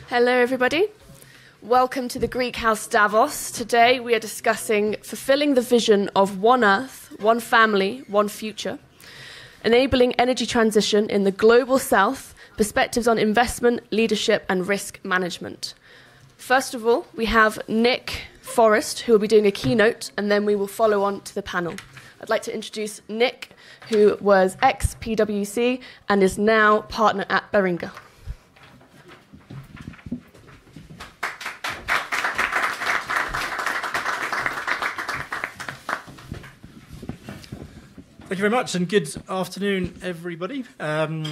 Hello, everybody. Welcome to the Greek House Davos. Today we are discussing fulfilling the vision of one Earth, one family, one future, enabling energy transition in the global south, perspectives on investment, leadership and risk management. First of all, we have Nick Forrest, who will be doing a keynote, and then we will follow on to the panel. I'd like to introduce Nick, who was ex-PwC and is now partner at Baringa. Thank you very much, and good afternoon, everybody. I'm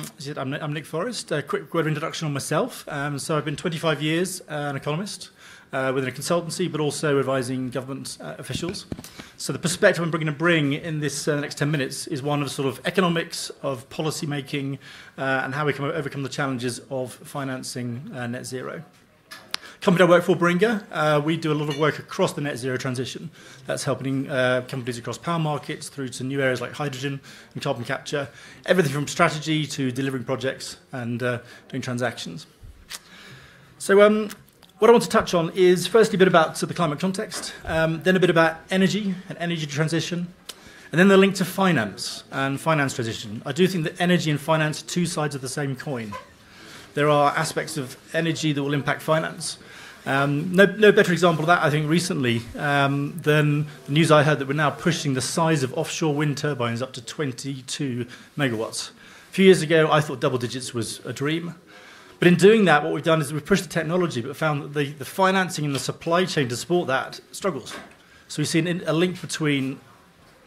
Nick Forrest. A quick word of introduction on myself. So I've been 25 years an economist within a consultancy, but also advising government officials. So the perspective I'm going to bring in this next 10 minutes is one of sort of economics, of policy making, and how we can overcome the challenges of financing net zero. Company I work for, Baringa, we do a lot of work across the net zero transition. That's helping companies across power markets through to new areas like hydrogen and carbon capture, everything from strategy to delivering projects and doing transactions. So what I want to touch on is firstly a bit about the climate context, then a bit about energy and energy transition, and then the link to finance and finance transition. I do think that energy and finance are two sides of the same coin. There are aspects of energy that will impact finance. No better example of that, I think, recently than the news I heard that we're now pushing the size of offshore wind turbines up to 22 megawatts. A few years ago, I thought double digits was a dream. But in doing that, what we've done is we've pushed the technology, but found that the financing and the supply chain to support that struggles. So we've seen a link between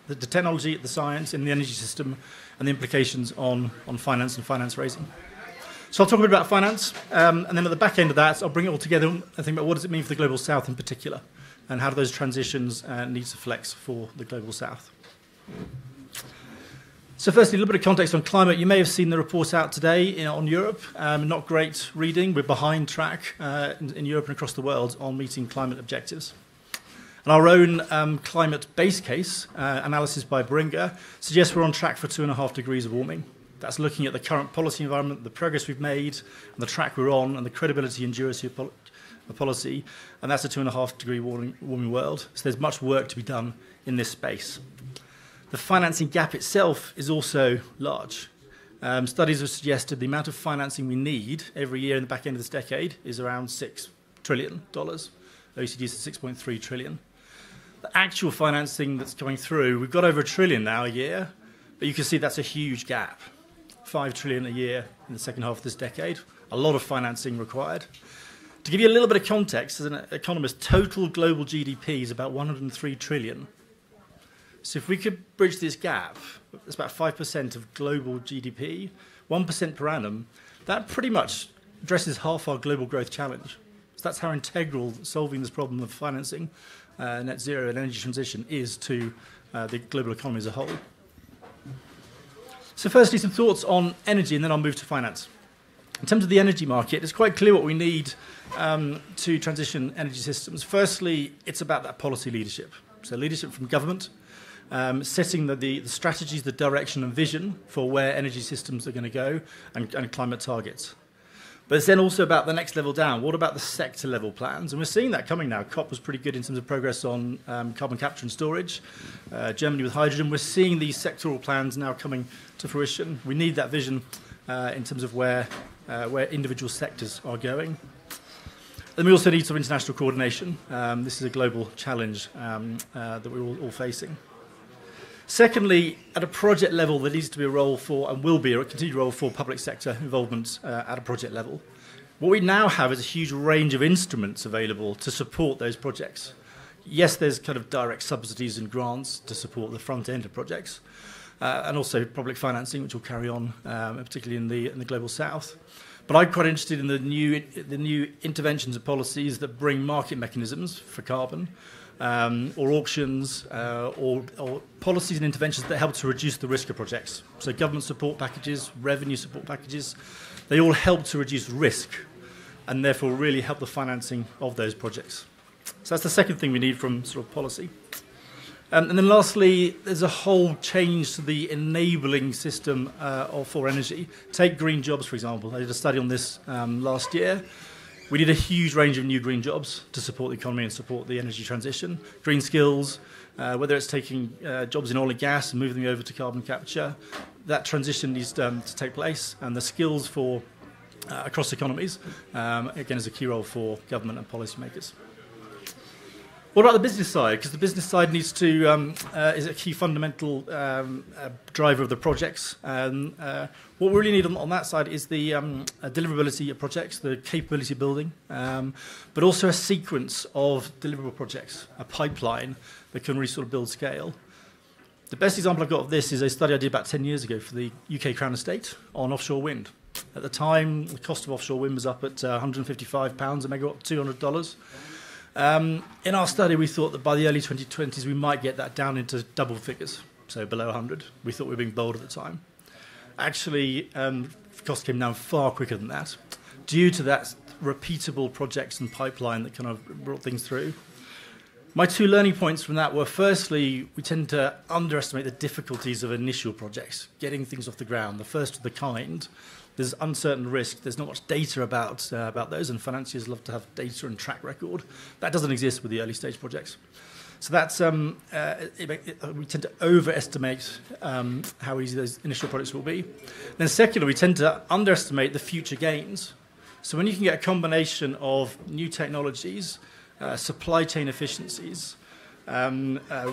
the technology, the science, and the energy system, and the implications on finance and finance raising. So I'll talk a bit about finance, and then at the back end of that, I'll bring it all together and think about what does it mean for the Global South in particular, and how do those transitions need to flex for the Global South. So firstly, a little bit of context on climate. You may have seen the report out today on Europe. Not great reading. We're behind track in Europe and across the world on meeting climate objectives. And our own climate base case analysis by Baringa suggests we're on track for 2.5 degrees of warming. That's looking at the current policy environment, the progress we've made, and the track we're on, and the credibility and durability of policy. And that's a 2.5 degree warming world. So there's much work to be done in this space. The financing gap itself is also large. Studies have suggested the amount of financing we need every year in the back end of this decade is around $6 trillion. OECD is 6.3 trillion. The actual financing that's coming through, we've got over $1 trillion now a year, but you can see that's a huge gap. 5 trillion a year in the second half of this decade. A lot of financing required. To give you a little bit of context, as an economist, total global GDP is about 103 trillion. So if we could bridge this gap, that's about 5% of global GDP, 1% per annum, that pretty much addresses half our global growth challenge. So that's how integral solving this problem of financing net zero and energy transition is to the global economy as a whole. So firstly, some thoughts on energy, and then I'll move to finance. In terms of the energy market, it's quite clear what we need to transition energy systems. Firstly, it's about that policy leadership. So leadership from government, setting the strategies, the direction and vision for where energy systems are going to go, and climate targets. But it's then also about the next level down. What about the sector level plans? And we're seeing that coming now. COP was pretty good in terms of progress on carbon capture and storage. Germany with hydrogen. We're seeing these sectoral plans now coming to fruition. We need that vision in terms of where individual sectors are going. And we also need some international coordination. This is a global challenge that we're all facing. Secondly, at a project level, there needs to be a role for, and will be a continued role for, public sector involvement at a project level. What we now have is a huge range of instruments available to support those projects. Yes, there's kind of direct subsidies and grants to support the front end of projects, and also public financing, which will carry on, particularly in the global south. But I'm quite interested in the new interventions and policies that bring market mechanisms for carbon, or auctions, or policies and interventions that help to reduce the risk of projects. So government support packages, revenue support packages, they all help to reduce risk and therefore really help the financing of those projects. So that's the second thing we need from sort of policy. And then lastly, there's a whole change to the enabling system for energy. Take green jobs, for example. I did a study on this last year. We need a huge range of new green jobs to support the economy and support the energy transition. Green skills, whether it's taking jobs in oil and gas and moving them over to carbon capture, that transition needs to take place, and the skills for across economies, again, is a key role for government and policymakers. What about the business side? Because the business side needs to is a key fundamental driver of the projects. What we really need on that side is the deliverability of projects, the capability building, but also a sequence of deliverable projects, a pipeline that can really sort of build scale. The best example I've got of this is a study I did about 10 years ago for the UK Crown Estate on offshore wind. At the time, the cost of offshore wind was up at £155 a megawatt, $200. In our study, we thought that by the early 2020s, we might get that down into double figures, so below 100. We thought we were being bold at the time. Actually, costs came down far quicker than that, due to that repeatable projects and pipeline that kind of brought things through. My two learning points from that were, firstly, we tend to underestimate the difficulties of initial projects, getting things off the ground, the first of the kind. There's uncertain risk. There's not much data about those, and financiers love to have data and track record. That doesn't exist with the early stage projects. So that's we tend to overestimate how easy those initial projects will be. Then secondly, we tend to underestimate the future gains. So when you can get a combination of new technologies, supply chain efficiencies,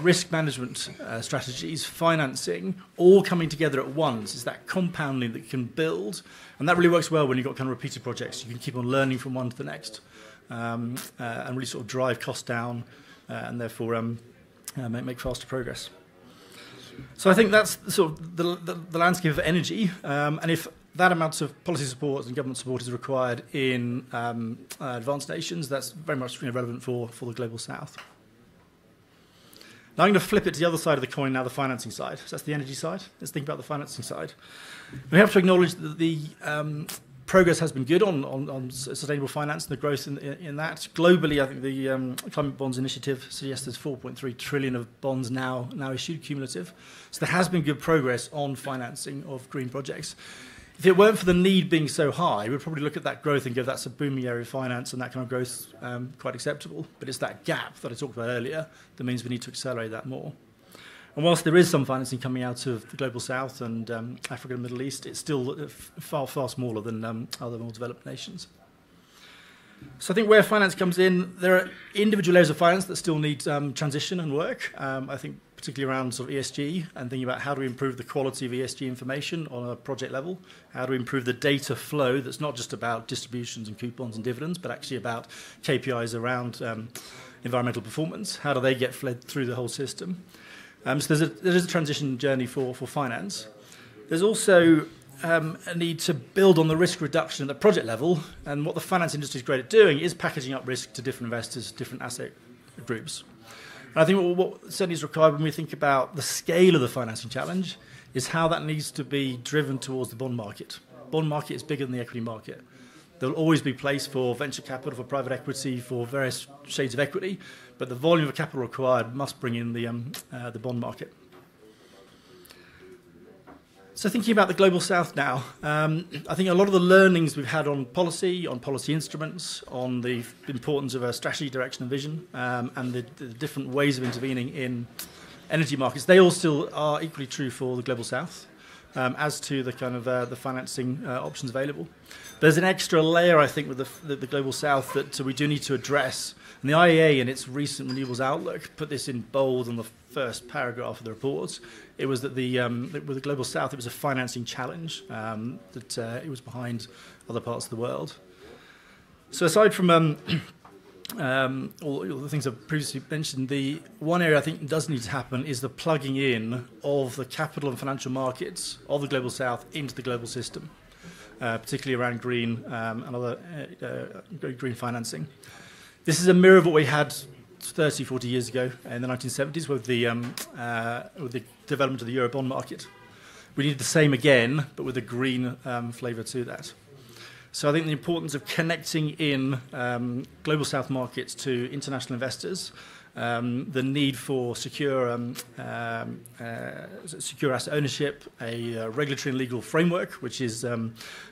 risk management strategies, financing, all coming together at once, is that compounding that can build. And that really works well when you've got kind of repeated projects. You can keep on learning from one to the next, and really sort of drive costs down, and therefore make faster progress. So I think that's sort of the landscape of energy, and if that amount of policy support and government support is required in advanced nations, that's very much relevant for the Global South. Now I'm going to flip it to the other side of the coin now, the financing side. So that's the energy side. Let's think about the financing side. We have to acknowledge that the progress has been good on sustainable finance and the growth in that. Globally, I think the Climate Bonds Initiative suggests there's 4.3 trillion of bonds now issued, cumulative. So there has been good progress on financing of green projects. If it weren't for the need being so high, we'd probably look at that growth and go, that's a booming area of finance, and that kind of growth quite acceptable. But it's that gap that I talked about earlier that means we need to accelerate that more. And whilst there is some financing coming out of the Global South and Africa and Middle East, it's still far, far smaller than other more developed nations. So I think where finance comes in, there are individual areas of finance that still need transition and work. I think particularly around sort of ESG and thinking about how do we improve the quality of ESG information on a project level, how do we improve the data flow that's not just about distributions and coupons and dividends, but actually about KPIs around environmental performance. How do they get fled through the whole system? So there is a transition journey for finance. There's also a need to build on the risk reduction at the project level, and what the finance industry is great at doing is packaging up risk to different investors, different asset groups. And I think what certainly is required when we think about the scale of the financing challenge is how that needs to be driven towards the bond market. Bond market is bigger than the equity market. There will always be place for venture capital, for private equity, for various shades of equity, but the volume of capital required must bring in the bond market. So thinking about the Global South now, I think a lot of the learnings we've had on policy instruments, on the importance of a strategy, direction and vision, and the different ways of intervening in energy markets, they all still are equally true for the Global South, as to the kind of the financing options available. There's an extra layer, I think, with the Global South that we do need to address. And the IEA, in its recent renewables outlook, put this in bold on the first paragraph of the report. It was that with the Global South, it was a financing challenge, that it was behind other parts of the world. So aside from all the things I've previously mentioned, the one area I think does need to happen is the plugging in of the capital and financial markets of the Global South into the global system, particularly around green and other green financing. This is a mirror of what we had 30, 40 years ago in the 1970s with the development of the Eurobond market. We need the same again, but with a green flavour to that. So I think the importance of connecting in Global South markets to international investors, the need for secure asset ownership, a regulatory and legal framework which is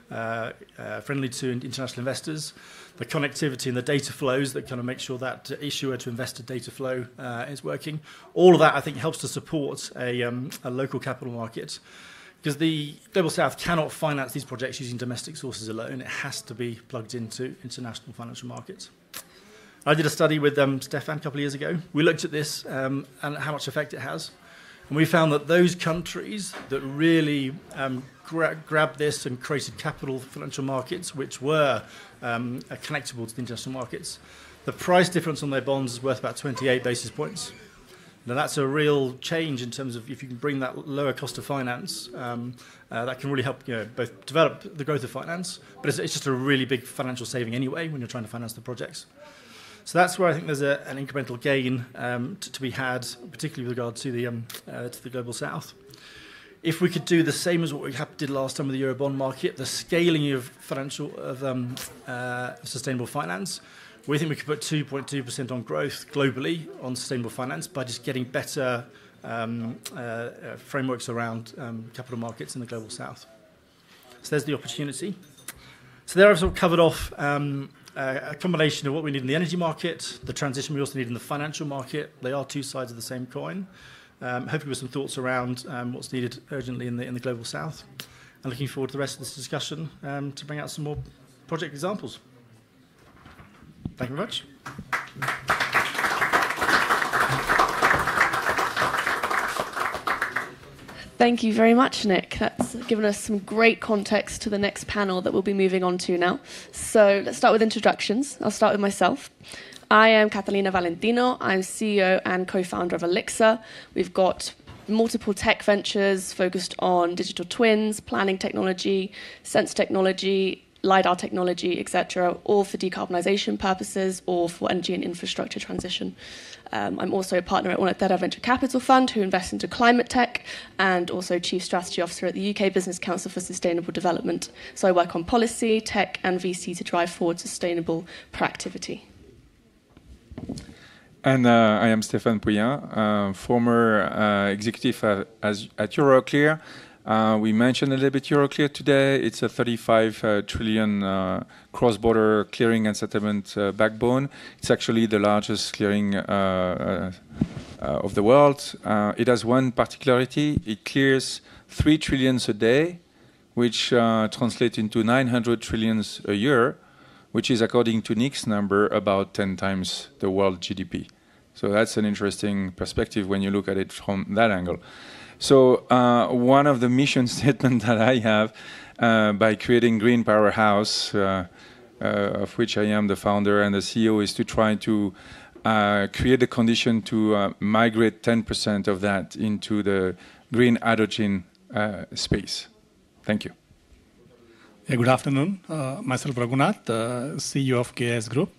friendly to international investors, the connectivity and the data flows that kind of make sure that issuer to investor data flow is working. All of that, I think, helps to support a local capital market, because the Global South cannot finance these projects using domestic sources alone. It has to be plugged into international financial markets. I did a study with Stephan a couple of years ago. We looked at this and how much effect it has. And we found that those countries that really grabbed this and created capital financial markets, which were connectable to the international markets, the price difference on their bonds is worth about 28 basis points. Now, that's a real change in terms of if you can bring that lower cost of finance, that can really help both develop the growth of finance, but it's just a really big financial saving anyway when you're trying to finance the projects. So that's where I think there's an incremental gain to be had, particularly with regard to the Global South. If we could do the same as what we did last time with the Eurobond market, the scaling of sustainable finance, we think we could put 2.2% on growth globally on sustainable finance by just getting better frameworks around capital markets in the Global South. So there's the opportunity. So there I've sort of covered off a combination of what we need in the energy market, the transition we also need in the financial market. They are two sides of the same coin. Hopefully with some thoughts around what's needed urgently in the Global South. And looking forward to the rest of this discussion to bring out some more project examples. Thank you very much. Thank you very much, Nick. That's given us some great context to the next panel that we'll be moving on to now. So let's start with introductions. I'll start with myself. I am Catalina Valentino. I'm CEO and co-founder of ELIXR. We've got multiple tech ventures focused on digital twins, planning technology, sense technology, LiDAR technology, etc., all for decarbonisation purposes or for energy and infrastructure transition. I'm also a partner at Moderator Venture Capital Fund, who invests into climate tech, and also Chief Strategy Officer at the UK Business Council for Sustainable Development. So I work on policy, tech, and VC to drive forward sustainable proactivity. And I am Stephan Pouyat, former executive at Euroclear. We mentioned a little bit Euroclear today. It's a 35 trillion cross-border clearing and settlement backbone. It's actually the largest clearing of the world. It has one particularity. It clears 3 trillions a day, which translates into 900 trillions a year, which is, according to Nick's number, about 10 times the world GDP. So that's an interesting perspective when you look at it from that angle. So one of the mission statements that I have by creating Green PowerHouse, of which I am the founder and the CEO, is to try to create the condition to migrate 10% of that into the green hydrogen space. Thank you. Yeah, good afternoon. Myself, Raghunath, CEO of KIS Group.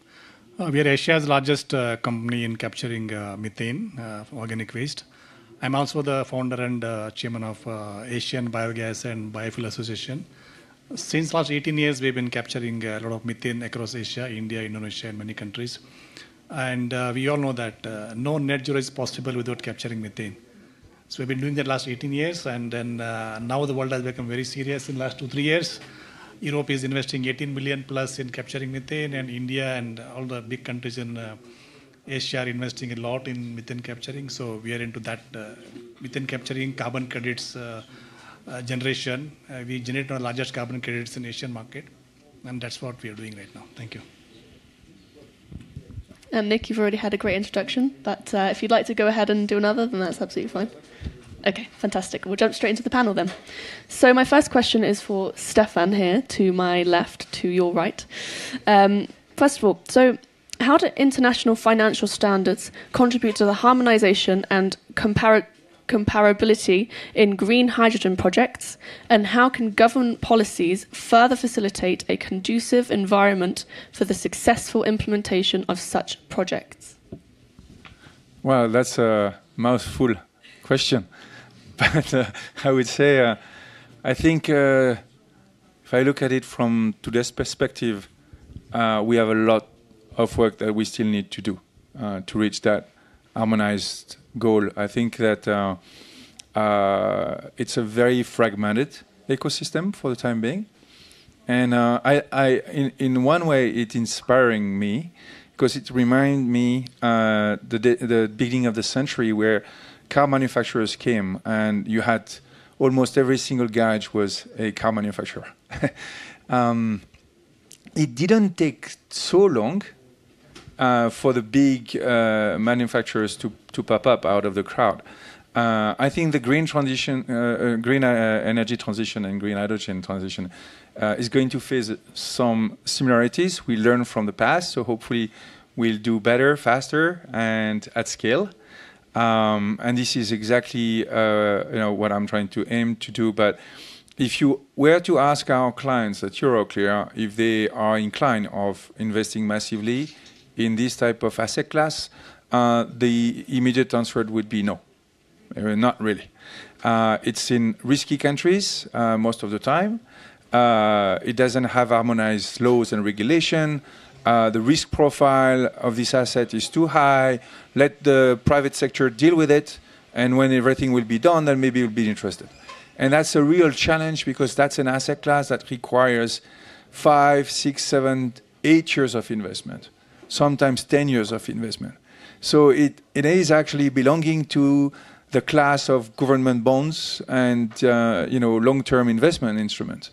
We are Asia's largest company in capturing methane from organic waste. I'm also the founder and chairman of Asian Biogas and Biofuel Association. Since last 18 years, we've been capturing a lot of methane across Asia, India, Indonesia, and many countries. And we all know that no net zero is possible without capturing methane. So we've been doing that last 18 years, and then now the world has become very serious in the last 2-3 years. Europe is investing 18 billion plus in capturing methane, and India and all the big countries in Asia are investing a lot in methane capturing. So we are into that methane capturing, carbon credits generation. We generate the largest carbon credits in Asian market, and that's what we are doing right now. Thank you. And Nick, you've already had a great introduction, but if you'd like to go ahead and do another, then that's absolutely fine. Okay, fantastic. We'll jump straight into the panel then. So my first question is for Stephan here, to my left, to your right. First of all, so how do international financial standards contribute to the harmonization and comparability in green hydrogen projects, and how can government policies further facilitate a conducive environment for the successful implementation of such projects? Well, that's a mouthful question. But I would say, I think if I look at it from today's perspective, we have a lot of work that we still need to do to reach that harmonized goal. I think that it's a very fragmented ecosystem for the time being. And in one way, it's inspiring me because it reminds me the beginning of the century where car manufacturers came and you had almost every single garage was a car manufacturer. It didn't take so long for the big manufacturers to pop up out of the crowd. I think the green transition, green energy transition and green hydrogen transition is going to face some similarities. We learn from the past, so hopefully we'll do better, faster, and at scale. And this is exactly what I'm trying to aim to do. But if you were to ask our clients at Euroclear if they are inclined of investing massively in this type of asset class, the immediate answer would be no. Not really. It's in risky countries most of the time. It doesn't have harmonized laws and regulation. The risk profile of this asset is too high. Let the private sector deal with it. And when everything will be done, then maybe you'll be interested. And that's a real challenge because that's an asset class that requires 5, 6, 7, 8 years of investment, sometimes 10 years of investment. So it is actually belonging to the class of government bonds and long-term investment instruments.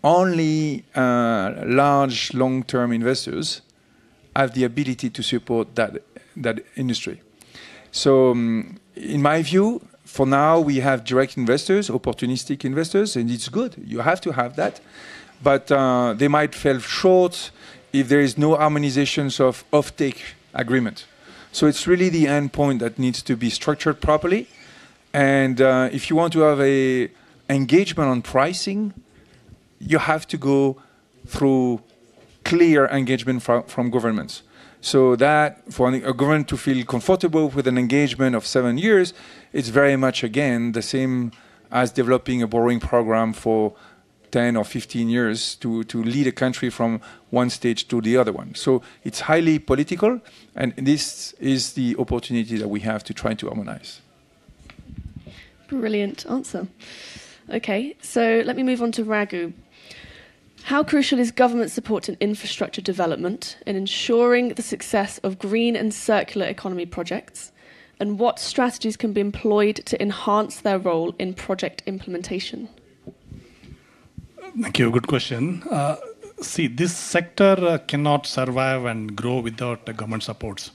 Only large long-term investors have the ability to support that industry. So in my view, for now, we have direct investors, opportunistic investors, and it's good. You have to have that. But they might fall short if there is no harmonizations of offtake agreement. So it's really the end point that needs to be structured properly. And if you want to have an engagement on pricing, you have to go through clear engagement from governments. So that for a government to feel comfortable with an engagement of 7 years, it's very much, again, the same as developing a borrowing program for 10 or 15 years to lead a country from one stage to the other one. So it's highly political, and this is the opportunity that we have to try to harmonize. Brilliant answer. Okay, so let me move on to Raghu. How crucial is government support in infrastructure development in ensuring the success of green and circular economy projects? And what strategies can be employed to enhance their role in project implementation? Thank you. Good question. See, this sector cannot survive and grow without government supports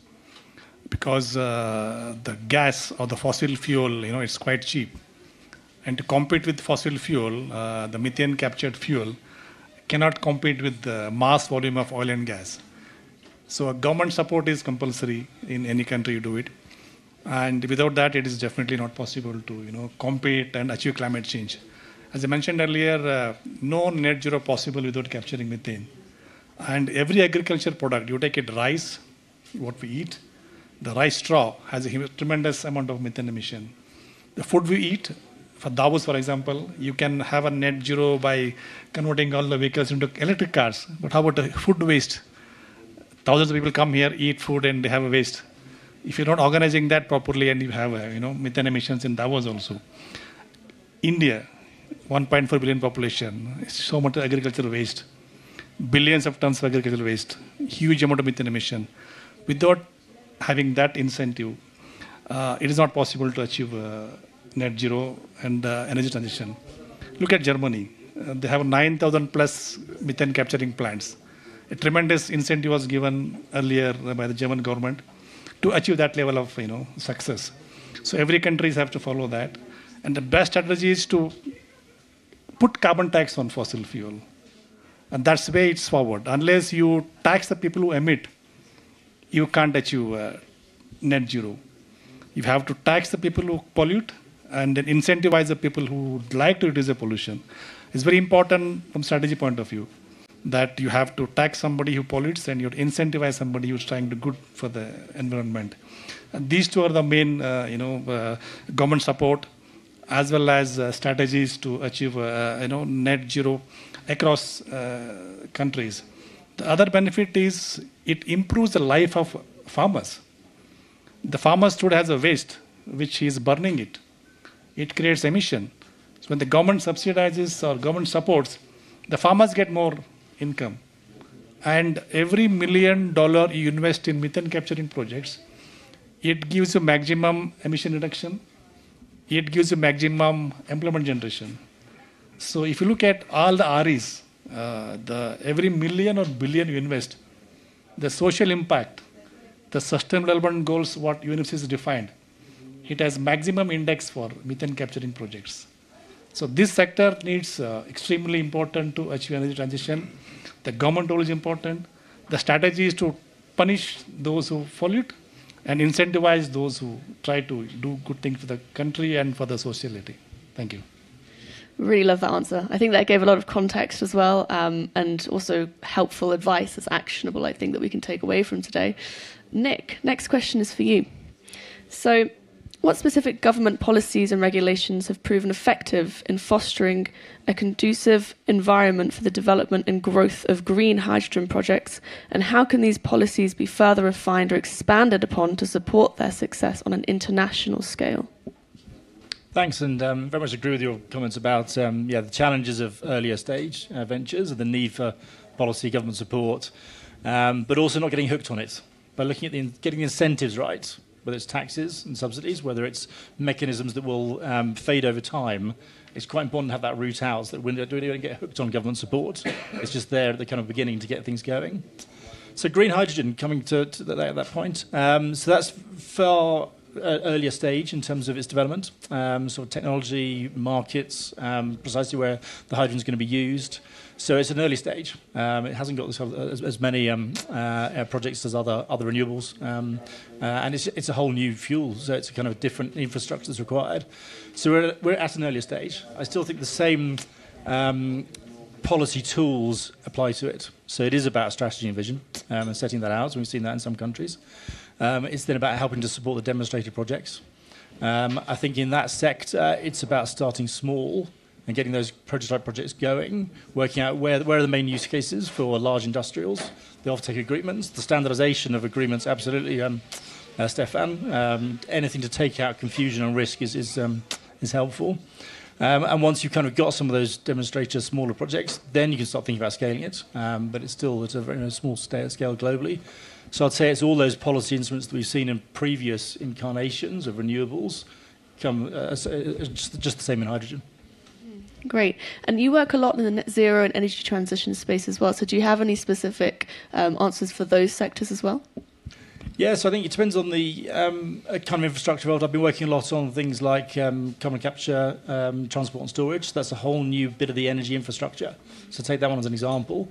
because the gas or the fossil fuel, it's quite cheap. And to compete with fossil fuel, the methane captured fuel cannot compete with the mass volume of oil and gas. So government support is compulsory in any country you do it. And without that, it is definitely not possible to compete and achieve climate change. As I mentioned earlier, no net zero possible without capturing methane. And every agriculture product, you take it rice, what we eat, the rice straw has a tremendous amount of methane emission. The food we eat, for Davos, for example, you can have a net zero by converting all the vehicles into electric cars. But how about the food waste? Thousands of people come here, eat food, and they have a waste. If you're not organizing that properly, and you have methane emissions in Davos also. India, 1.4 billion population, so much agricultural waste, billions of tons of agricultural waste, huge amount of methane emission. Without having that incentive, it is not possible to achieve net zero and energy transition. Look at Germany. They have 9,000 plus methane capturing plants. A tremendous incentive was given earlier by the German government to achieve that level of success. So every country have to follow that. And the best strategy is to put carbon tax on fossil fuel. And that's the way it's forward. Unless you tax the people who emit, you can't achieve net zero. You have to tax the people who pollute and then incentivize the people who would like to reduce the pollution. It's very important from strategy point of view that you have to tax somebody who pollutes and you incentivize somebody who's trying to do good for the environment. And these two are the main, government support as well as strategies to achieve, net zero across countries. The other benefit is it improves the life of farmers. The farmer today has a waste, which he is burning it. It creates emission. So when the government subsidizes or government supports, the farmers get more income. And every $1 million you invest in methane capturing projects, it gives you maximum emission reduction. It gives you maximum employment generation. So if you look at all the REs, every million or billion you invest, the social impact, the sustainable development goals, what UNFCCC has defined, it has maximum index for methane capturing projects. So this sector needs extremely important to achieve energy transition. The government role is important. The strategy is to punish those who pollute and incentivize those who try to do good things for the country and for the society. Thank you. Really love that answer. I think that gave a lot of context as well, and also helpful advice that's actionable, I think, that we can take away from today. Nick, next question is for you. So, what specific government policies and regulations have proven effective in fostering a conducive environment for the development and growth of green hydrogen projects, and how can these policies be further refined or expanded upon to support their success on an international scale? Thanks, and very much agree with your comments about the challenges of earlier stage ventures and the need for policy government support, but also not getting hooked on it by looking at getting the incentives right, whether it's taxes and subsidies, whether it's mechanisms that will fade over time. It's quite important to have that route out so that we don't get hooked on government support. It's just there at the kind of beginning to get things going. So green hydrogen, coming to that point. So that's far earlier stage in terms of its development, sort of technology, markets, precisely where the hydrogen is going to be used. So it's an early stage. It hasn't got as many projects as other renewables, and it's a whole new fuel. So it's a kind of different infrastructure that's required. So we're at an earlier stage. I still think the same policy tools apply to it. So it is about strategy and vision and setting that out. So we've seen that in some countries. It's then about helping to support the demonstrator projects. I think in that sector, it's about starting small and getting those prototype projects going, working out where are the main use cases for large industrials, the offtake agreements, the standardization of agreements, absolutely, Stephan. Anything to take out confusion and risk is helpful. And once you've kind of got some of those demonstrator smaller projects, then you can start thinking about scaling it. But it's still at a very small scale globally. So I'd say it's all those policy instruments that we've seen in previous incarnations of renewables come just the same in hydrogen. Great. And you work a lot in the net zero and energy transition space as well. So do you have any specific answers for those sectors as well? Yes, I think it depends on the kind of infrastructure world. I've been working a lot on things like carbon capture, transport and storage. That's a whole new bit of the energy infrastructure. So take that one as an example.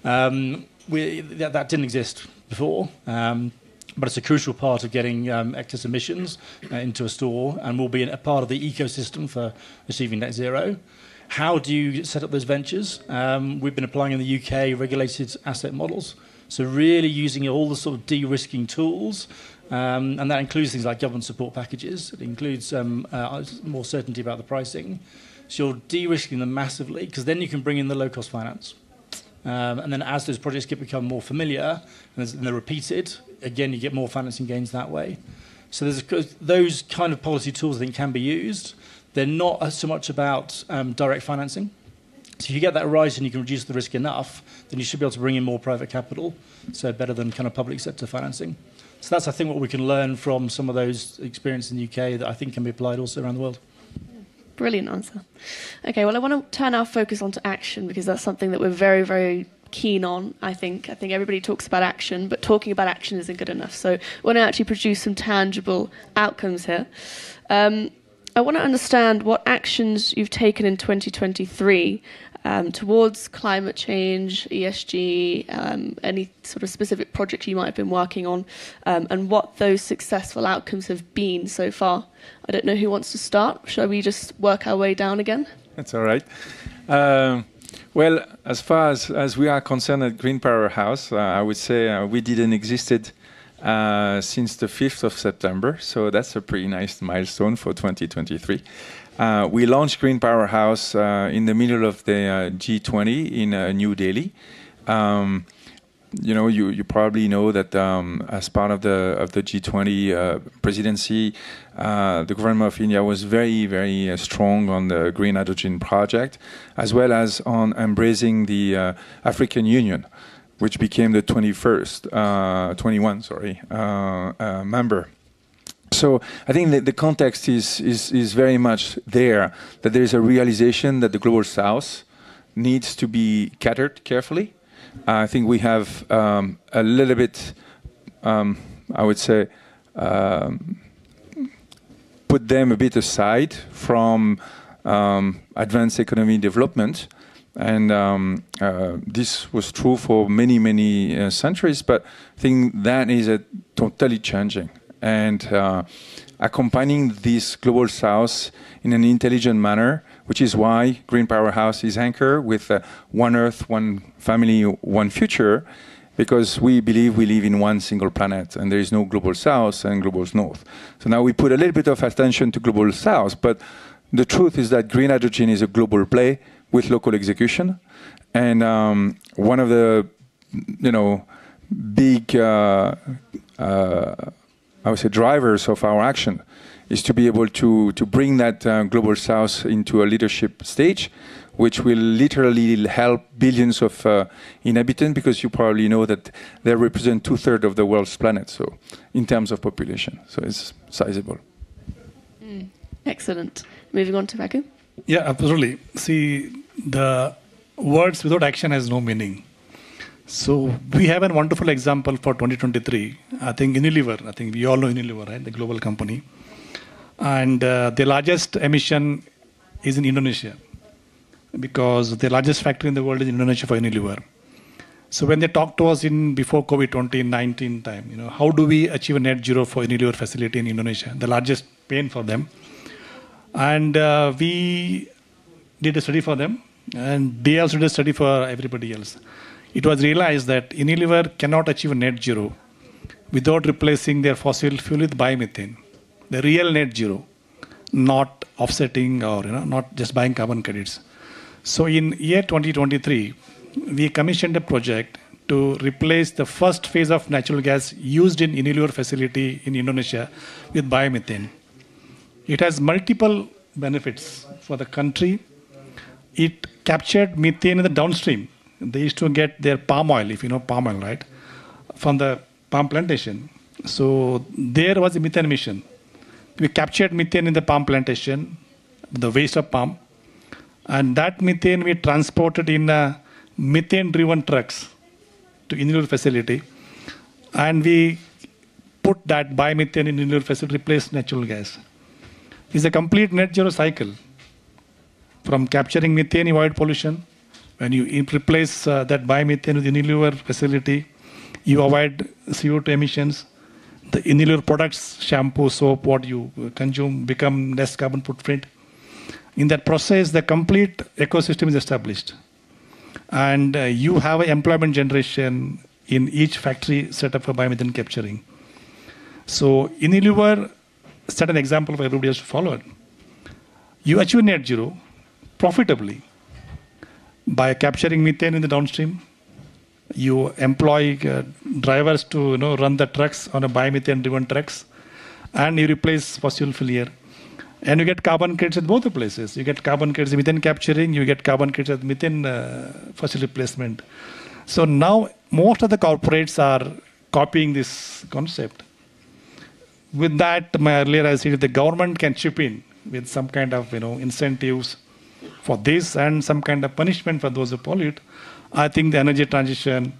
That didn't exist before, but it's a crucial part of getting excess emissions into a store and will be a part of the ecosystem for achieving net zero. How do you set up those ventures? We've been applying in the UK regulated asset models. So really using all the sort of de-risking tools, and that includes things like government support packages. It includes more certainty about the pricing. So you're de-risking them massively because then you can bring in the low-cost finance. And then as those projects become more familiar and they're repeated, again, you get more financing gains that way. So there's those kind of policy tools I think can be used. They're not so much about direct financing. So if you get that right and you can reduce the risk enough, then you should be able to bring in more private capital, so better than kind of public sector financing. So that's, I think, what we can learn from some of those experiences in the UK that I think can be applied also around the world. Brilliant answer. Okay, well, I want to turn our focus onto action because that's something that we're very, very keen on, I think. I think everybody talks about action, but talking about action isn't good enough. So we want to actually produce some tangible outcomes here. I want to understand what actions you've taken in 2023 towards climate change, ESG, any sort of specific project you might have been working on, and what those successful outcomes have been so far. I don't know who wants to start. Shall we just work our way down again? That's all right. Well, as far as we are concerned at Green PowerHouse, I would say we didn't existed since the 5th of September, so that's a pretty nice milestone for 2023. We launched Green PowerHouse in the middle of the G20 in New Delhi. you probably know that as part of the G20 presidency, the government of India was very, very strong on the green hydrogen project, as well as on embracing the African Union, which became the 21 member. So I think that the context is very much there, that there is a realization that the Global South needs to be catered carefully. I think we have a little bit, I would say, put them a bit aside from advanced economy development. And this was true for many, many centuries, but I think that is totally changing. And accompanying this Global South in an intelligent manner, which is why Green PowerHouse is anchored with one Earth, one family, one future, because we believe we live in one single planet and there is no Global South and Global North. So now we put a little bit of attention to Global South, but the truth is that green hydrogen is a global play with local execution. And one of the, big, I would say, drivers of our action is to be able to bring that Global South into a leadership stage, which will literally help billions of inhabitants, because you probably know that they represent 2/3 of the world's planet, so in terms of population. So it's sizable. Excellent. Moving on to Raghu. Yeah, absolutely. See, the words without action has no meaning. So we have a wonderful example for 2023. I think Unilever, we all know Unilever, right? The global company. And the largest emission is in Indonesia, because the largest factory in the world is in Indonesia for Unilever. So when they talked to us before COVID 2019 time, how do we achieve a net zero for Unilever facility in Indonesia, the largest pain for them. And we did a study for them, and they also did a study for everybody else. It was realized that Unilever cannot achieve a net zero without replacing their fossil fuel with biomethane. The real net zero, not offsetting or not just buying carbon credits. So in year 2023, we commissioned a project to replace the first phase of natural gas used in Unilever facility in Indonesia with biomethane. It has multiple benefits for the country. It captured methane in the downstream. They used to get their palm oil, if you know palm oil, right, from the palm plantation. So there was a methane emission. We captured methane in the palm plantation, the waste of palm, and that methane we transported in methane-driven trucks to Unilever facility, and we put that biomethane in Unilever facility, replace natural gas. It's a complete net zero cycle. From capturing methane, you avoid pollution. When you replace that biomethane with Unilever facility, you avoid CO2 emissions. The Unilever products, shampoo, soap, what you consume, become less carbon footprint. In that process, the complete ecosystem is established. And you have an employment generation in each factory set up for biomethane capturing. So Unilever set an example for everybody else to follow. You achieve net zero profitably by capturing methane in the downstream. You employ drivers to run the trucks on a biomethane-driven trucks, and you replace fossil fuel here. And you get carbon credits at both the places. You get carbon credits at methane capturing, you get carbon credits at methane fossil replacement. So now most of the corporates are copying this concept. With that, earlier I said the government can chip in with some kind of incentives for this and some kind of punishment for those who pollute. I think the energy transition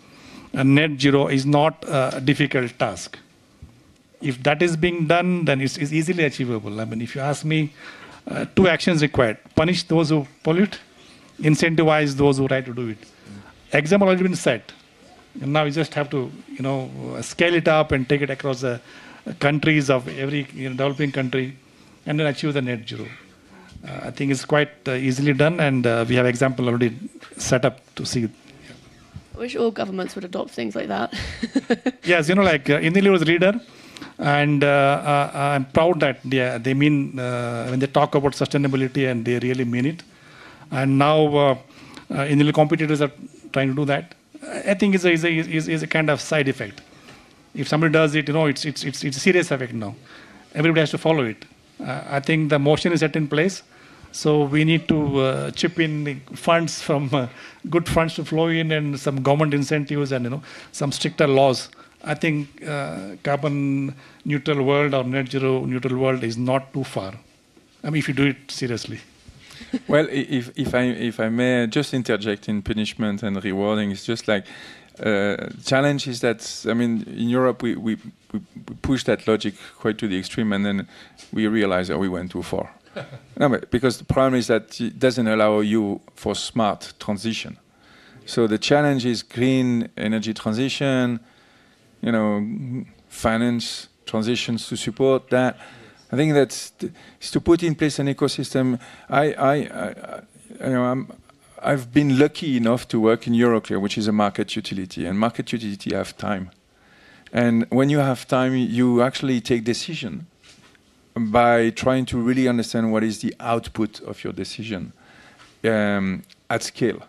and net zero is not a difficult task. If that is being done, then it's easily achievable. I mean, if you ask me, two actions required: punish those who pollute, incentivize those who try to do it. Example already been set, and now you just have to scale it up and take it across the countries of every developing country, and then achieve the net zero. I think it's quite easily done, and we have example already set up to see. I wish all governments would adopt things like that. Yes, like Unilever was a leader, and I'm proud that they mean when they talk about sustainability, and they really mean it. And now Unilever competitors are trying to do that, I think is a kind of side effect. If somebody does it, it's a serious effect now. Everybody has to follow it. I think the motion is set in place. So we need to chip in funds from good funds to flow in and some government incentives and some stricter laws. I think carbon neutral world or net zero neutral world is not too far. I mean, if you do it seriously. Well, if I may just interject in punishment and rewarding, it's just like challenge is that, I mean, in Europe we push that logic quite to the extreme, and then we realize that we went too far. No, but because the problem is that it doesn't allow you for smart transition. So the challenge is green energy transition, finance transitions to support that. I think that's is to put in place an ecosystem. I've been lucky enough to work in Euroclear, which is a market utility, and market utility have time. And when you have time, you actually take decision by trying to really understand what is the output of your decision at scale.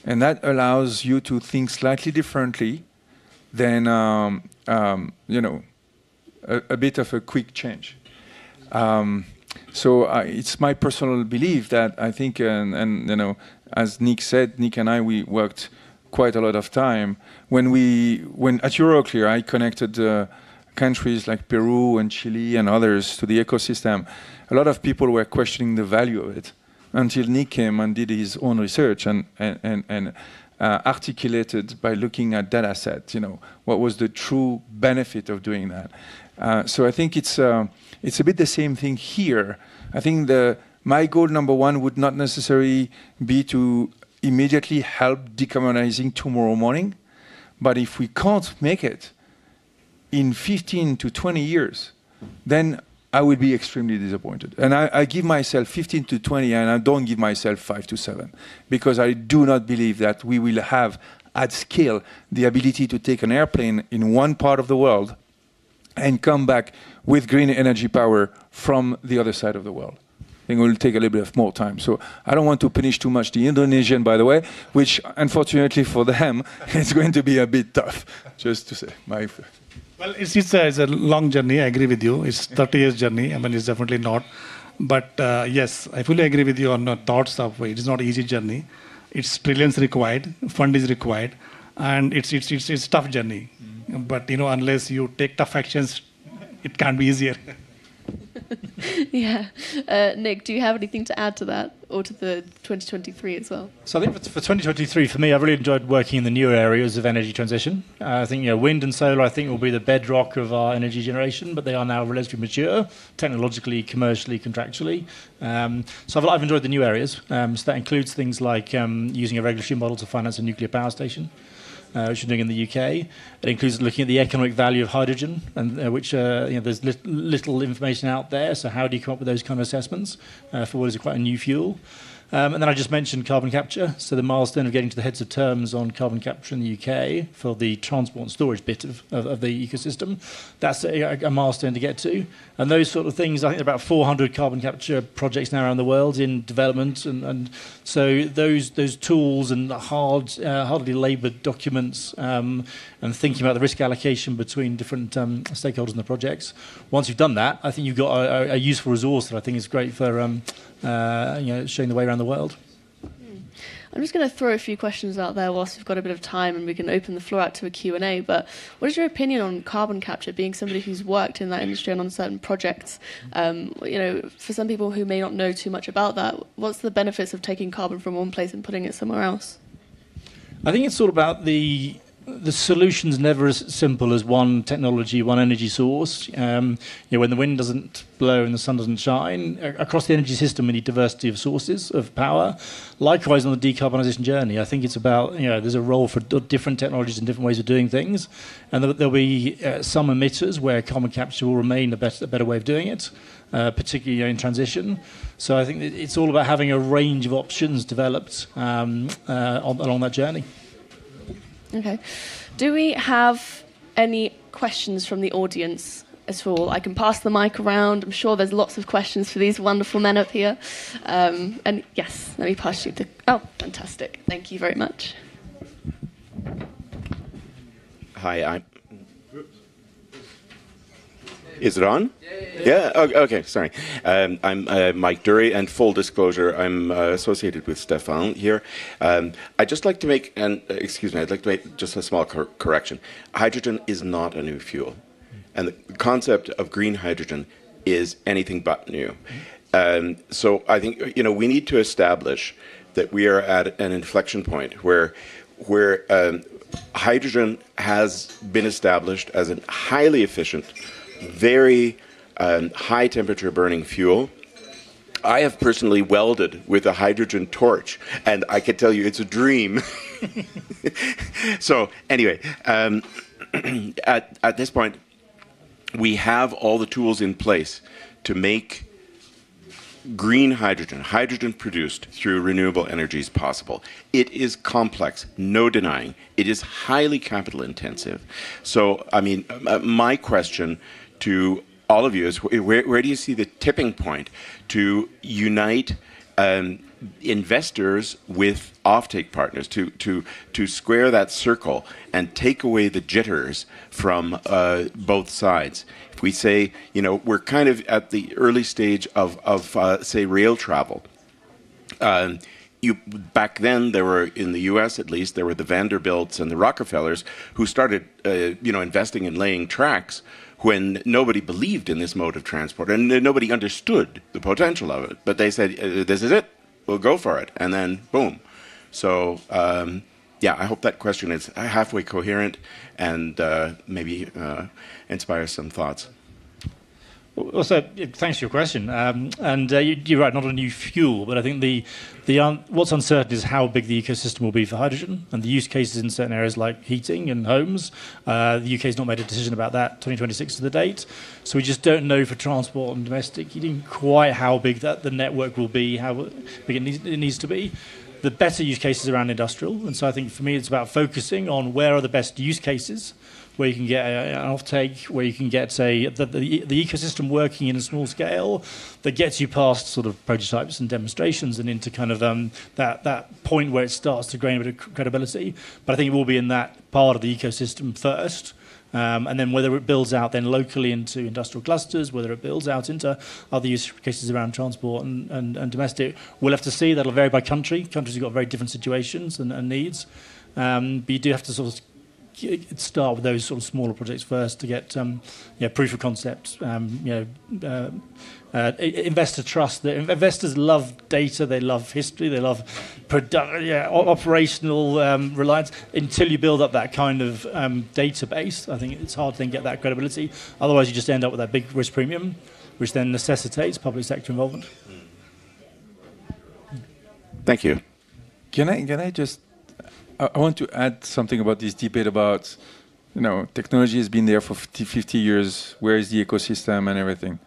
And that allows you to think slightly differently than, a bit of a quick change. So it's my personal belief that I think, as Nick said, Nick and I, we worked quite a lot of time. When at Euroclear, I connected countries like Peru and Chile and others to the ecosystem. A lot of people were questioning the value of it until Nick came and did his own research and articulated by looking at data sets, what was the true benefit of doing that. So I think it's a bit the same thing here. I think my goal number one would not necessarily be to immediately help decarbonizing tomorrow morning, but if we can't make it in 15 to 20 years, then I would be extremely disappointed. And I give myself 15 to 20, and I don't give myself 5 to 7, because I do not believe that we will have, at scale, the ability to take an airplane in one part of the world and come back with green energy power from the other side of the world. I think it will take a little bit of more time. So I don't want to punish too much the Indonesian, by the way, which unfortunately for them, it's going to be a bit tough, just to say. Well, it's a long journey. I agree with you. It's 30 years journey. I mean, it's definitely not. But yes, I fully agree with you on the thoughts of it. It's not an easy journey. It's trillions required, fund is required, and it's a tough journey. Mm-hmm. But unless you take tough actions, it can't be easier. Yeah. Nick, do you have anything to add to that, or to the 2023 as well? So I think for 2023, for me, I've really enjoyed working in the newer areas of energy transition. I think wind and solar, I think, will be the bedrock of our energy generation, but they are now relatively mature, technologically, commercially, contractually. So I've enjoyed the new areas. So that includes things like using a regulatory model to finance a nuclear power station, which we're doing in the UK. It includes looking at the economic value of hydrogen, and which there's little information out there. So how do you come up with those kind of assessments for what is quite a new fuel? And then I just mentioned carbon capture. So the milestone of getting to the heads of terms on carbon capture in the UK for the transport and storage bit of the ecosystem. That's a milestone to get to. And those sort of things, I think there are about 400 carbon capture projects now around the world in development. And so those tools and hardly laboured documents and thinking about the risk allocation between different stakeholders in the projects. Once you've done that, I think you've got a useful resource that I think is great for showing the way around the world. I'm just going to throw a few questions out there whilst we've got a bit of time, and we can open the floor out to a Q&A. But what is your opinion on carbon capture, being somebody who's worked in that industry and on certain projects? For some people who may not know too much about that, what's the benefits of taking carbon from one place and putting it somewhere else? I think it's all about the solution's never as simple as one technology, one energy source. When the wind doesn't blow and the sun doesn't shine, across the energy system we need diversity of sources of power. Likewise, on the decarbonisation journey, I think it's about, there's a role for different technologies and different ways of doing things. And there'll be some emitters where carbon capture will remain a better way of doing it, particularly in transition. So I think it's all about having a range of options developed along that journey. Okay. Do we have any questions from the audience at all? I can pass the mic around. I'm sure there's lots of questions for these wonderful men up here. And yes, let me pass you the... Oh, fantastic. Thank you very much. Hi, Is it on? Yeah. Okay. Sorry. I'm Mike Dury, and full disclosure, I'm associated with Stephan here. I'd just like to make I'd like to make just a small correction. Hydrogen is not a new fuel, and the concept of green hydrogen is anything but new. So I think we need to establish that we are at an inflection point where hydrogen has been established as a highly efficient, very high temperature burning fuel. I have personally welded with a hydrogen torch, and I can tell you it's a dream. So anyway, at this point, we have all the tools in place to make green hydrogen produced through renewable energies possible. It is complex, no denying. It is highly capital intensive. So, I mean, my question to all of you is where do you see the tipping point to unite investors with offtake partners, to square that circle and take away the jitters from both sides? If we say, we're kind of at the early stage of say, rail travel. Back then, there were, in the U.S. at least, there were the Vanderbilts and the Rockefellers who started, investing in laying tracks when nobody believed in this mode of transport and nobody understood the potential of it. But they said, this is it, we'll go for it. And then, boom. So, I hope that question is halfway coherent and maybe inspires some thoughts. Also, thanks for your question. You're right, not a new fuel, but I think what's uncertain is how big the ecosystem will be for hydrogen and the use cases in certain areas like heating and homes. The UK has not made a decision about that. 2026 is the date. So we just don't know for transport and domestic heating quite how big the network will be, how big it needs to be. The better use cases around industrial. And so I think for me, it's about focusing on where are the best use cases, where you can get an offtake, where you can get the ecosystem working in a small scale that gets you past sort of prototypes and demonstrations and into kind of that point where it starts to gain a bit of credibility. But I think it will be in that part of the ecosystem first. And then whether it builds out then locally into industrial clusters, whether it builds out into other use cases around transport and domestic, we'll have to see. That'll vary by country. Countries have got very different situations and needs. But you do have to sort of start with those sort of smaller projects first to get proof of concept. Investor trust. Investors love data. They love history. They love operational reliance. Until you build up that kind of database, I think it's hard to then get that credibility. Otherwise, you just end up with that big risk premium, which then necessitates public sector involvement. Thank you. Can I just? I want to add something about this debate about, technology has been there for 50 years. Where is the ecosystem and everything?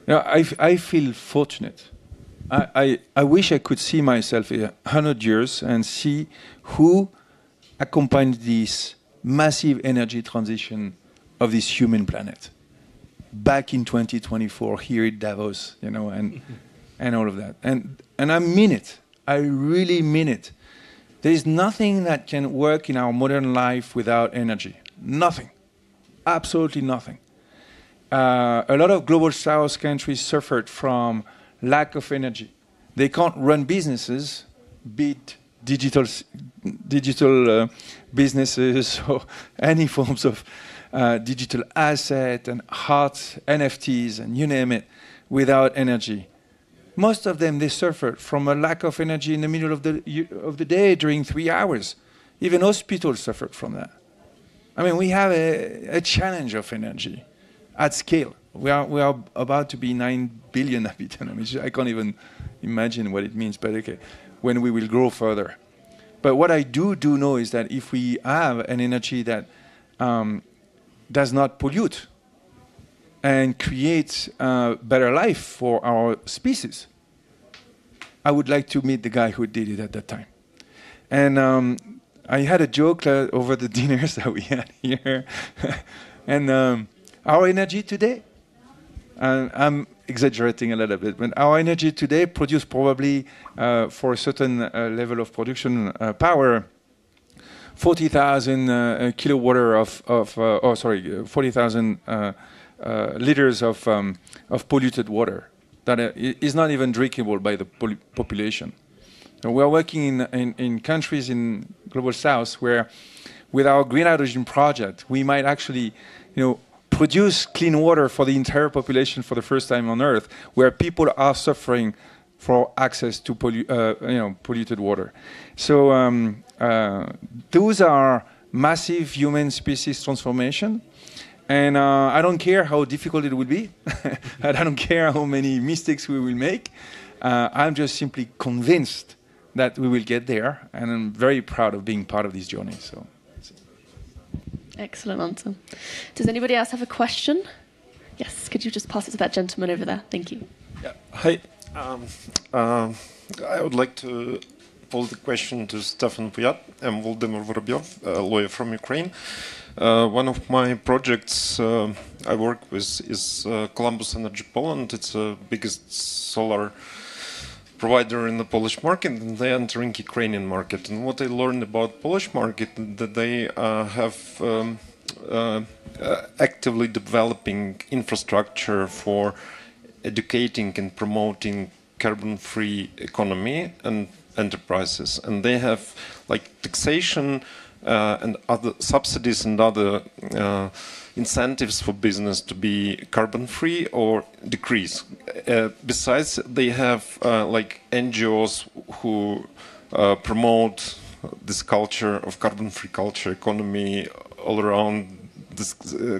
I feel fortunate. I wish I could see myself in 100 years and see who accompanied this massive energy transition of this human planet back in 2024 here at Davos, and all of that. And I mean it. I really mean it. There is nothing that can work in our modern life without energy. Nothing. Absolutely nothing. A lot of global south countries suffered from lack of energy. They can't run businesses, be it digital businesses or any forms of digital asset and art, NFTs, and you name it, without energy. Most of them, they suffered from a lack of energy in the middle of the day during 3 hours. Even hospitals suffered from that. I mean, we have a challenge of energy at scale. We are about to be 9 billion inhabitants. I can't even imagine what it means, but okay, when we will grow further. But what I do know is that if we have an energy that does not pollute, and create a better life for our species, I would like to meet the guy who did it at that time. And I had a joke over the dinners that we had here. And our energy today, I'm exaggerating a little bit, but our energy today produces probably for a certain level of production power 40,000 kilowatt of 40,000 liters of polluted water that is not even drinkable by the population. And we are working in countries in Global South where, with our green hydrogen project, we might actually, produce clean water for the entire population for the first time on Earth, where people are suffering for access to polluted water. So those are massive human species transformation. And I don't care how difficult it will be. I don't care how many mistakes we will make. I'm just simply convinced that we will get there. And I'm very proud of being part of this journey. So. Excellent answer. Does anybody else have a question? Yes, could you just pass it to that gentleman over there? Thank you. Yeah. Hi. I would like to pose the question to Stephan Pouyat. I'm Volodymyr Vorobyov, a lawyer from Ukraine. One of my projects I work with is Columbus Energy Poland. It's the biggest solar provider in the Polish market, and they are entering Ukrainian market. And what I learned about Polish market, that they have actively developing infrastructure for educating and promoting carbon-free economy and enterprises. And they have like taxation and other subsidies and other incentives for business to be carbon-free or decrease. Besides, they have like NGOs who promote this culture of carbon-free culture economy all around this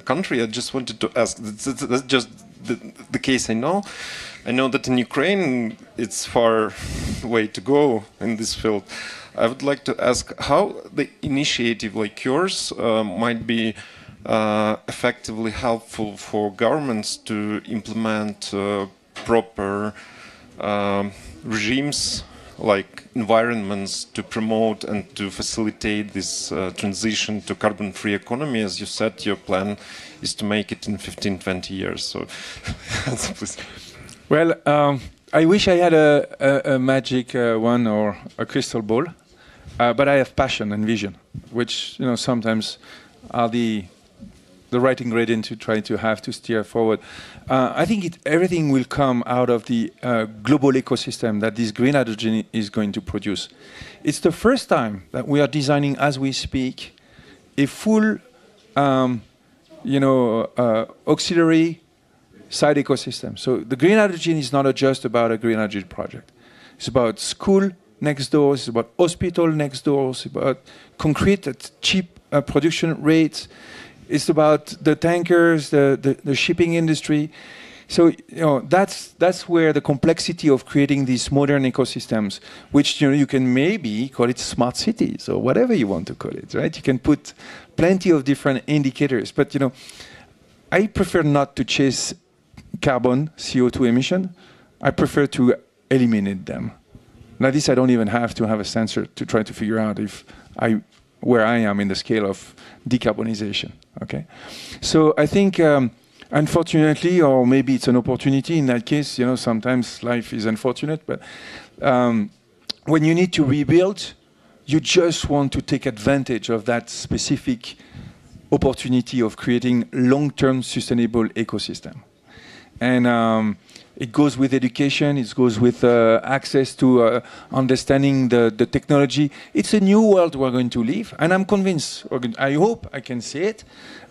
country. I just wanted to ask, that's just the case I know. I know that in Ukraine it's far way to go in this field. I would like to ask how the initiative like yours might be effectively helpful for governments to implement proper regimes, like environments, to promote and to facilitate this transition to carbon-free economy. As you said, your plan is to make it in 15-20 years. So, please. Well, I wish I had a magic one or a crystal ball, but I have passion and vision, which sometimes are the right ingredient to try to have to steer forward. I think everything will come out of the global ecosystem that this green hydrogen is going to produce. It's the first time that we are designing, as we speak, a full, auxiliary side ecosystem. So the green hydrogen is not just about a green hydrogen project. It's about school next door. It's about hospital next door. It's about concrete at cheap production rates. It's about the tankers, the shipping industry. So that's where the complexity of creating these modern ecosystems, which you can maybe call it smart cities or whatever you want to call it, right? You can put plenty of different indicators, but I prefer not to chase carbon, CO2 emission. I prefer to eliminate them. Like this, I don't even have to have a sensor to try to figure out where I am in the scale of decarbonization. Okay, so I think, unfortunately, or maybe it's an opportunity in that case. Sometimes life is unfortunate, but when you need to rebuild, you just want to take advantage of that specific opportunity of creating long-term sustainable ecosystem. And it goes with education, it goes with access to understanding the technology. It's a new world we're going to live, and I'm convinced, I hope I can say it,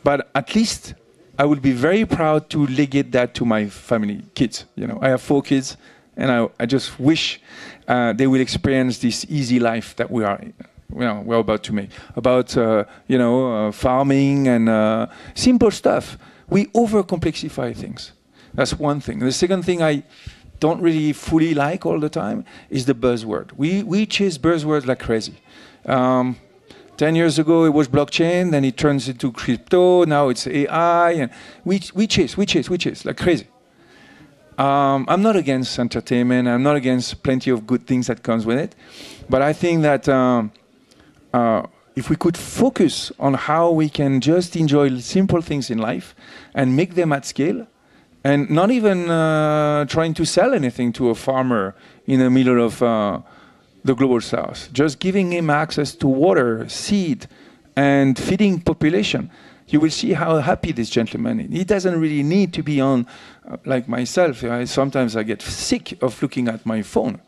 but at least I will be very proud to legate that to my family, kids. I have 4 kids, and I just wish they will experience this easy life that we're about to make. About farming and simple stuff. We overcomplexify things. That's one thing. The second thing I don't really fully like all the time is the buzzword. We chase buzzwords like crazy. 10 years ago it was blockchain, then it turns into crypto, now it's AI, and we chase like crazy. I'm not against entertainment, I'm not against plenty of good things that comes with it, but I think that if we could focus on how we can just enjoy simple things in life and make them at scale, and not even trying to sell anything to a farmer in the middle of the global south, just giving him access to water, seed, and feeding population, you will see how happy this gentleman is. He doesn't really need to be on, like myself. Sometimes I get sick of looking at my phone.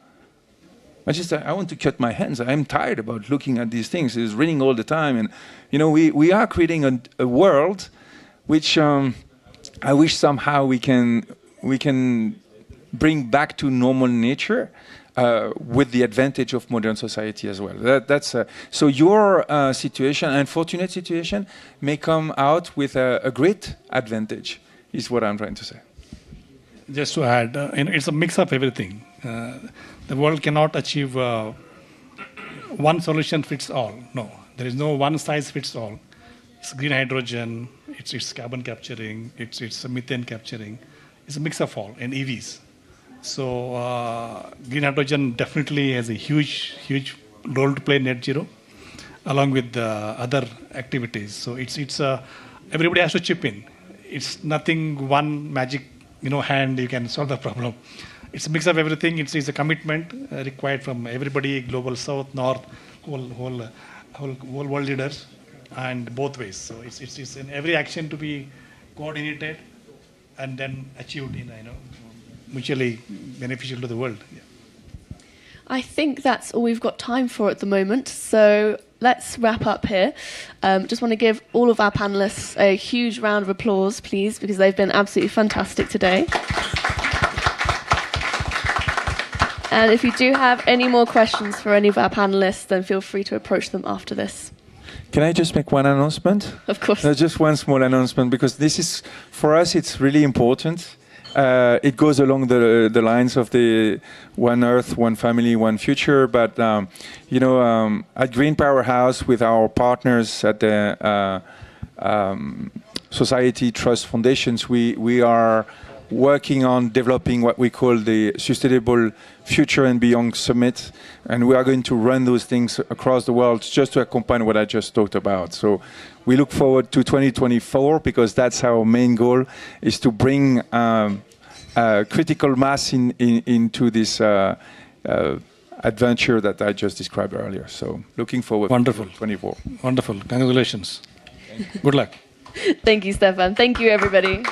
I want to cut my hands. I'm tired about looking at these things. It's raining all the time. And, we are creating a world which I wish somehow we can bring back to normal nature with the advantage of modern society as well. So your situation, unfortunate situation, may come out with a great advantage, is what I'm trying to say. Just to add, it's a mix of everything. The world cannot achieve one solution fits all. No, there is no one size fits all. It's green hydrogen, it's carbon capturing, it's methane capturing. It's a mix of all, and EVs. So green hydrogen definitely has a huge role to play in net zero, along with other activities. So it's everybody has to chip in. It's nothing one magic hand you can solve the problem. It's a mix of everything. It's a commitment required from everybody, global south, north, whole world leaders, and both ways. So it's in every action to be coordinated and then achieved in mutually beneficial to the world. Yeah. I think that's all we've got time for at the moment. So let's wrap up here. Just want to give all of our panelists a huge round of applause, please, because they've been absolutely fantastic today. And if you do have any more questions for any of our panelists, then feel free to approach them after this. Can I just make one announcement? Of course. Just one small announcement, because this is, for us, it's really important. It goes along the lines of the One Earth, One Family, One Future. But, at Green PowerHouse, with our partners at the Society Trust Foundations, we are working on developing what we call the Sustainable Future and Beyond Summit. And we are going to run those things across the world just to accompany what I just talked about. So we look forward to 2024, because that's our main goal, is to bring critical mass into this adventure that I just described earlier. So looking forward to 2024. Wonderful. Congratulations. Good luck. Thank you, Stephan. Thank you, everybody.